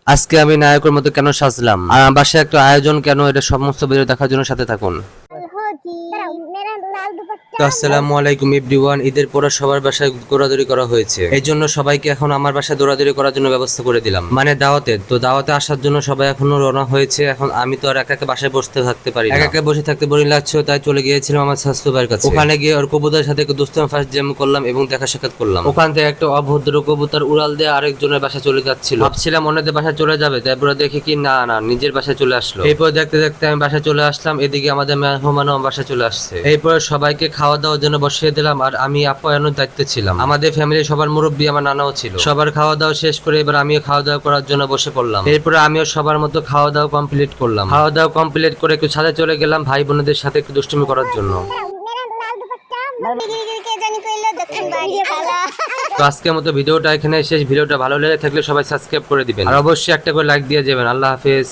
আজকে আমি নায়কের মতো কেন সাজলাম আর আমার বাসায় একটা আয়োজন কেন, এটা সমস্ত ভিডিও দেখার জন্য সাথে থাকুন। তো আসসালামু আলাইকুম এভরিওয়ান। ঈদের পরে সবার বাসায় দৌড়াদৌড়ি করা হয়েছে, এই জন্য সবাইকে এখন আমার বাসায় দৌড়াদৌড়ি করার জন্য ব্যবস্থা করে দিলাম, মানে দাওয়াতে আসার জন্য সবাই এখনো রওনা হয়েছে। এখন আমি তো আর একা একা বাসায় বসতে থাকতে পারি না, একা একা বসে থাকতে বোরিং লাগছে, তাই চলে গিয়েছিলাম আমার স্বাস্থ্য ভাইয়ের কাছে। ওখানে গিয়ে ওর কবুতরের সাথে দোস্তাম ফার্স্ট জ্যাম করলাম এবং দেখা সাক্ষাৎ করলাম। ওখান থেকে একটা অভদ্র কবুতর উড়াল দিয়ে আরেকজনের বাসায় চলে যাচ্ছিল। ভাবছিলাম অন্যদের বাসায় চলে যাবে, তারপরে দেখি কি না না নিজের বাসায় চলে আসলো। এরপর দেখতে দেখতে আমি বাসায় চলে আসলাম, এদিকে আমাদের মেহমানও আমার বাসায় চলে আসছে। এরপর সবাইকে খাওয়া দাওয়ার জন্য বসিয়ে দিলাম, আর আমি আপ্যায়নের দায়িত্বে ছিলাম। আমাদের ফ্যামিলির সবার মুরব্বী আমার নানাও ছিল। সবার খাওয়া দাওয়া শেষ করে এবার আমিও খাওয়া দাওয়া করার জন্য বসে পড়লাম। এরপরে আমিও সবার মতো খাওয়া দাওয়া কমপ্লিট করলাম। খাওয়া দাওয়া কমপ্লিট করে একটু ছাদে চলে গেলাম ভাই বোনদের সাথে একটু দুষ্টুমি করার জন্য। তো আজকের মতো ভিডিওটা এখানে শেষ। ভিডিওটা ভালো লেগে থাকলে সবাই সাবস্ক্রাইব করে দিবেন আর অবশ্যই একটা করে লাইক দিয়ে যাবেন। আল্লাহ হাফেজ।